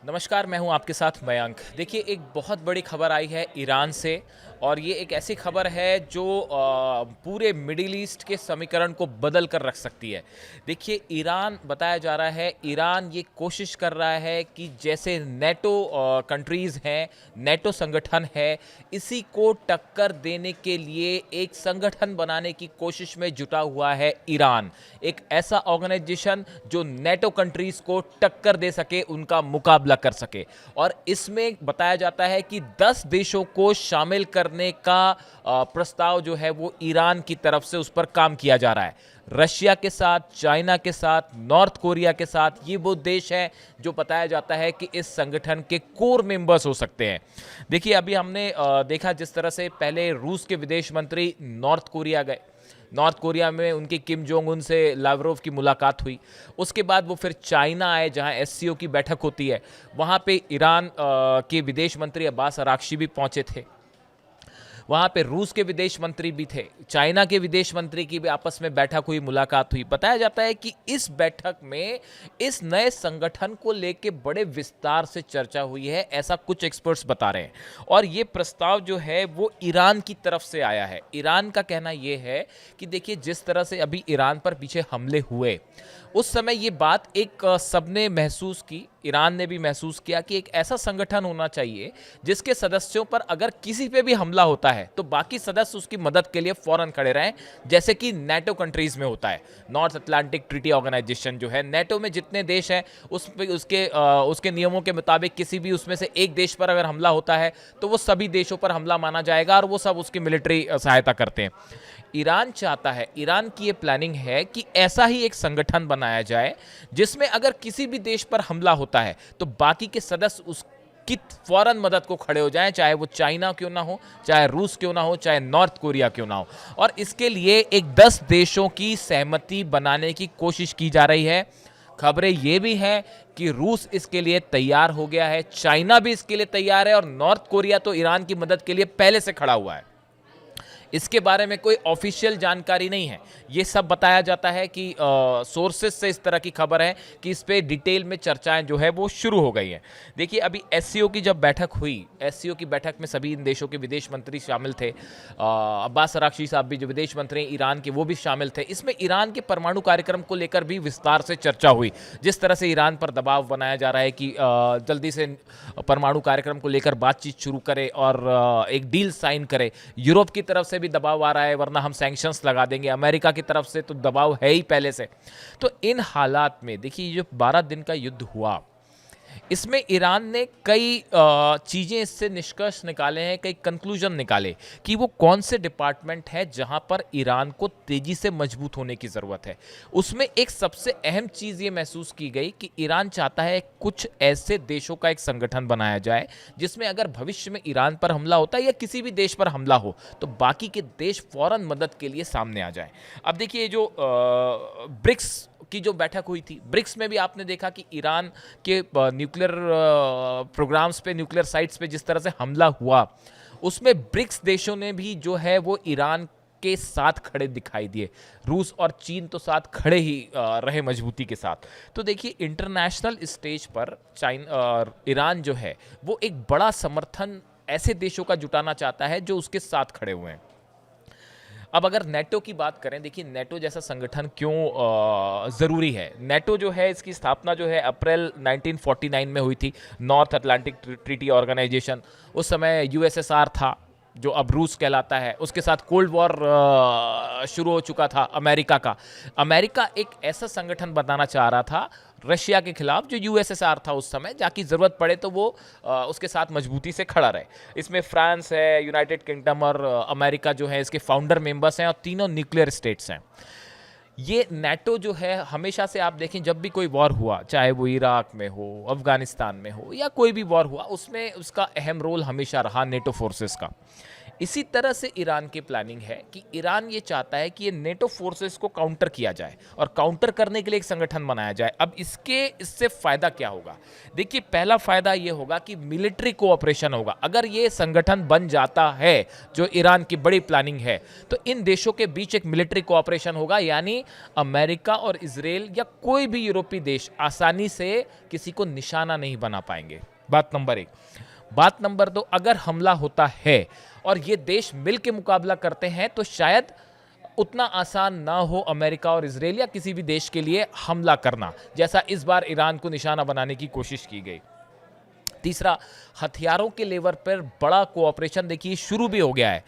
नमस्कार, मैं हूं आपके साथ मयंक। देखिए, एक बहुत बड़ी खबर आई है ईरान से और ये एक ऐसी खबर है जो पूरे मिडिल ईस्ट के समीकरण को बदल कर रख सकती है। देखिए, ईरान बताया जा रहा है, ईरान ये कोशिश कर रहा है कि जैसे नेटो कंट्रीज़ हैं, नेटो संगठन है, इसी को टक्कर देने के लिए एक संगठन बनाने की कोशिश में जुटा हुआ है ईरान। एक ऐसा ऑर्गेनाइजेशन जो नेटो कंट्रीज़ को टक्कर दे सके, उनका मुकाबला कर सके। और इसमें बताया जाता है कि 10 देशों को शामिल करने का प्रस्ताव जो है वो ईरान की तरफ से उस पर काम किया जा रहा है। रशिया के साथ, चाइना के साथ, नॉर्थ कोरिया के साथ, ये वो देश हैं जो बताया जाता है कि इस संगठन के कोर मेंबर्स हो सकते हैं। देखिए, अभी हमने देखा जिस तरह से पहले रूस के विदेश मंत्री नॉर्थ कोरिया गए, नॉर्थ कोरिया में उनकी किम जोंग उन से लावरोव की मुलाकात हुई। उसके बाद वो फिर चाइना आए, जहां एससीओ की बैठक होती है। वहां पे ईरान के विदेश मंत्री अब्बास अराक्ची भी पहुंचे थे। वहाँ पे रूस के विदेश मंत्री भी थे, चाइना के विदेश मंत्री की भी आपस में बैठक हुई, मुलाकात हुई। बताया जाता है कि इस बैठक में इस नए संगठन को लेके बड़े विस्तार से चर्चा हुई है, ऐसा कुछ एक्सपर्ट्स बता रहे हैं। और ये प्रस्ताव जो है वो ईरान की तरफ से आया है। ईरान का कहना ये है कि देखिए, जिस तरह से अभी ईरान पर पीछे हमले हुए, उस समय ये बात एक सबने महसूस की, ईरान ने भी महसूस किया कि एक ऐसा संगठन होना चाहिए जिसके सदस्यों पर अगर किसी पे भी हमला होता है तो बाकी सदस्य उसकी मदद के लिए फौरन खड़े रहें, जैसे कि नेटो कंट्रीज में होता है। नॉर्थ अटलांटिक ट्रीटी ऑर्गेनाइजेशन जो है, नेटो में जितने देश हैं उसके नियमों के मुताबिक किसी भी उसमें से एक देश पर अगर हमला होता है तो वो सभी देशों पर हमला माना जाएगा और वो सब उसकी मिलिट्री सहायता करते हैं। ईरान चाहता है, ईरान की ये प्लानिंग है कि ऐसा ही एक संगठन बनाया जाए जिसमें अगर किसी भी देश पर हमला होता है तो बाकी के सदस्य उसकी फौरन मदद को खड़े हो जाएं, चाहे वो चाइना क्यों ना हो, चाहे रूस क्यों ना हो, चाहे नॉर्थ कोरिया क्यों ना हो। और इसके लिए एक 10 देशों की सहमति बनाने की कोशिश की जा रही है। खबरें ये भी हैं कि रूस इसके लिए तैयार हो गया है, चाइना भी इसके लिए तैयार है और नॉर्थ कोरिया तो ईरान की मदद के लिए पहले से खड़ा हुआ है। इसके बारे में कोई ऑफिशियल जानकारी नहीं है। ये सब बताया जाता है कि सोर्सेज से इस तरह की खबर है कि इस पे डिटेल में चर्चाएं जो है वो शुरू हो गई हैं। देखिए, अभी एससीओ की जब बैठक हुई, एससीओ की बैठक में सभी इन देशों के विदेश मंत्री शामिल थे। अब्बास अराक्ची साहब भी जो विदेश मंत्री हैं ईरान के, वो भी शामिल थे। इसमें ईरान के परमाणु कार्यक्रम को लेकर भी विस्तार से चर्चा हुई। जिस तरह से ईरान पर दबाव बनाया जा रहा है कि जल्दी से परमाणु कार्यक्रम को लेकर बातचीत शुरू करे और एक डील साइन करे। यूरोप की तरफ से भी दबाव आ रहा है, वरना हम सैंक्शंस लगा देंगे। अमेरिका की तरफ से तो दबाव है ही पहले से। तो इन हालात में देखिए, जो 12 दिन का युद्ध हुआ, इसमें ईरान ने कई चीज़ें इससे निष्कर्ष निकाले हैं, कई कंक्लूजन निकाले कि वो कौन से डिपार्टमेंट है जहां पर ईरान को तेजी से मजबूत होने की ज़रूरत है। उसमें एक सबसे अहम चीज़ ये महसूस की गई कि ईरान चाहता है कुछ ऐसे देशों का एक संगठन बनाया जाए जिसमें अगर भविष्य में ईरान पर हमला होता है या किसी भी देश पर हमला हो तो बाकी के देश फौरन मदद के लिए सामने आ जाए। अब देखिए, जो ब्रिक्स की जो बैठक हुई थी, ब्रिक्स में भी आपने देखा कि ईरान के न्यूक्लियर प्रोग्राम्स पे, न्यूक्लियर साइट्स पे जिस तरह से हमला हुआ, उसमें ब्रिक्स देशों ने भी जो है वो ईरान के साथ खड़े दिखाई दिए। रूस और चीन तो साथ खड़े ही रहे मजबूती के साथ। तो देखिए, इंटरनेशनल स्टेज पर ईरान जो है वो एक बड़ा समर्थन ऐसे देशों का जुटाना चाहता है जो उसके साथ खड़े हुए हैं। अब अगर नेटो की बात करें, देखिए नेटो जैसा संगठन क्यों ज़रूरी है। नेटो जो है, इसकी स्थापना जो है अप्रैल 1949 में हुई थी। नॉर्थ अटलांटिक ट्रीटी ऑर्गेनाइजेशन, उस समय यूएसएसआर था जो अब रूस कहलाता है, उसके साथ कोल्ड वॉर शुरू हो चुका था अमेरिका का। अमेरिका एक ऐसा संगठन बनाना चाह रहा था रशिया के खिलाफ जो यूएसएसआर था उस समय, जाकि ज़रूरत पड़े तो वो उसके साथ मजबूती से खड़ा रहे। इसमें फ्रांस है, यूनाइटेड किंगडम और अमेरिका जो है इसके फाउंडर मेंबर्स हैं और तीनों न्यूक्लियर स्टेट्स हैं। ये नेटो जो है, हमेशा से आप देखें जब भी कोई वॉर हुआ, चाहे वो इराक में हो, अफगानिस्तान में हो या कोई भी वॉर हुआ, उसमें उसका अहम रोल हमेशा रहा नेटो फोर्सेस का। इसी तरह से ईरान की प्लानिंग है कि ईरान ये चाहता है कि ये नेटो फोर्सेस को काउंटर किया जाए और काउंटर करने के लिए एक संगठन बनाया जाए। अब इससे फायदा क्या होगा? देखिए, पहला फायदा ये होगा कि मिलिट्री कोऑपरेशन होगा। अगर ये संगठन बन जाता है, जो ईरान की बड़ी प्लानिंग है, तो इन देशों के बीच एक मिलिट्री कोऑपरेशन होगा, यानी अमेरिका और इजराइल या कोई भी यूरोपीय देश आसानी से किसी को निशाना नहीं बना पाएंगे। बात नंबर 1। बात नंबर 2, अगर हमला होता है और ये देश मिल के मुकाबला करते हैं तो शायद उतना आसान ना हो अमेरिका और इजराइल या किसी भी देश के लिए हमला करना, जैसा इस बार ईरान को निशाना बनाने की कोशिश की गई। तीसरा, हथियारों के लेवल पर बड़ा कोऑपरेशन देखिए शुरू भी हो गया है।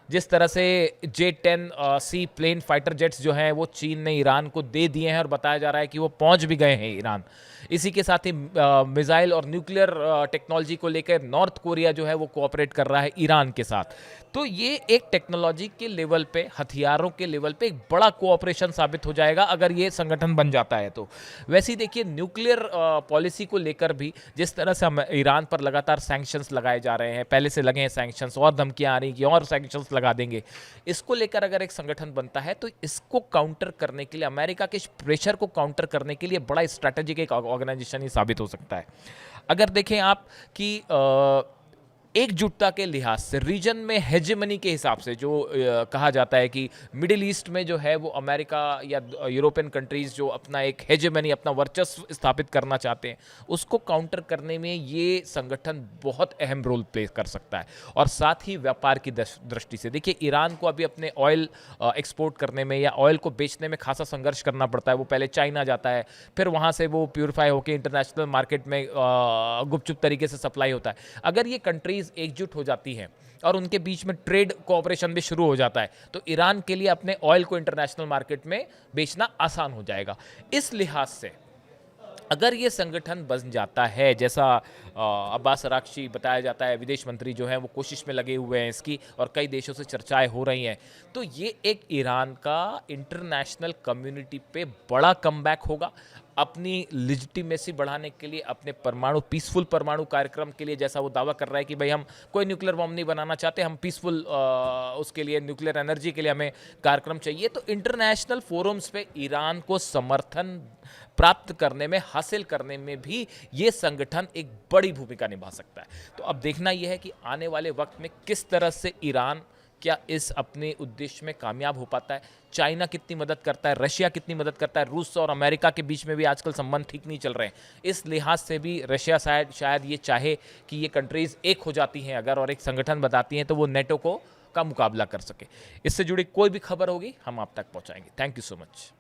जिस तरह से J-10C प्लेन फाइटर जेट्स जो हैं वो चीन ने ईरान को दे दिए हैं और बताया जा रहा है कि वो पहुंच भी गए हैं ईरान। इसी के साथ ही मिसाइल और न्यूक्लियर टेक्नोलॉजी को लेकर नॉर्थ कोरिया जो है वो कोऑपरेट कर रहा है ईरान के साथ। तो ये एक टेक्नोलॉजी के लेवल पे, हथियारों के लेवल पे एक बड़ा कोऑपरेशन साबित हो जाएगा अगर ये संगठन बन जाता है तो। वैसे ही देखिए, न्यूक्लियर पॉलिसी को लेकर भी जिस तरह से ईरान पर लगातार सैंक्शंस लगाए जा रहे हैं, पहले से लगे हैं सैंक्शंस, और धमकियां आ रही कि और सैंक्शंस लगा देंगे। इसको लेकर अगर एक संगठन बनता है तो इसको काउंटर करने के लिए, अमेरिका के प्रेशर को काउंटर करने के लिए बड़ा स्ट्रैटेजिक एक ऑर्गेनाइजेशन ही साबित हो सकता है। अगर देखें आप कि एकजुटता के लिहाज से, रीजन में हेजेमनी के हिसाब से जो कहा जाता है कि मिडिल ईस्ट में जो है वो अमेरिका या यूरोपियन कंट्रीज जो अपना एक हेजेमनी, अपना वर्चस्व स्थापित करना चाहते हैं, उसको काउंटर करने में ये संगठन बहुत अहम रोल प्ले कर सकता है। और साथ ही व्यापार की दृष्टि से देखिए, ईरान को अभी अपने ऑयल एक्सपोर्ट करने में या ऑयल को बेचने में खासा संघर्ष करना पड़ता है। वो पहले चाइना जाता है, फिर वहाँ से वो प्यूरिफाई होकर इंटरनेशनल मार्केट में गुपचुप तरीके से सप्लाई होता है। अगर ये कंट्रीज एकजुट हो जाती हैं और उनके बीच में ट्रेड कोऑपरेशन भी शुरू हो जाता है, तो ईरान के लिए अपने ऑयल को इंटरनेशनल मार्केट में बेचना आसान हो जाएगा। इस लिहाज से अगर ये संगठन बन जाता है, जैसा अब्बास अराक्ची बताया जाता है, विदेश मंत्री जो हैं वो कोशिश में लगे हुए हैं इसकी, और कई देशों से चर्चाएं हो रही हैं, तो ये एक ईरान का इंटरनेशनल कम्युनिटी पे बड़ा कमबैक होगा। अपनी लिजिटिमेसी बढ़ाने के लिए, अपने पीसफुल परमाणु कार्यक्रम के लिए, जैसा वो दावा कर रहा है कि भाई हम कोई न्यूक्लियर बम नहीं बनाना चाहते, हम पीसफुल उसके लिए, न्यूक्लियर एनर्जी के लिए हमें कार्यक्रम चाहिए, तो इंटरनेशनल फोरम्स पे ईरान को समर्थन प्राप्त करने में, हासिल करने में भी ये संगठन एक बड़ी भूमिका निभा सकता है। तो अब देखना यह है कि आने वाले वक्त में किस तरह से ईरान क्या इस अपने उद्देश्य में कामयाब हो पाता है। चाइना कितनी मदद करता है, रशिया कितनी मदद करता है, रूस और अमेरिका के बीच में भी आजकल संबंध ठीक नहीं चल रहे हैं। इस लिहाज से भी रशिया शायद ये चाहे कि ये कंट्रीज एक हो जाती हैं अगर, और एक संगठन बताती हैं, तो वो नेटो का मुकाबला कर सके। इससे जुड़ी कोई भी खबर होगी हम आप तक पहुंचाएंगे। Thank you so much.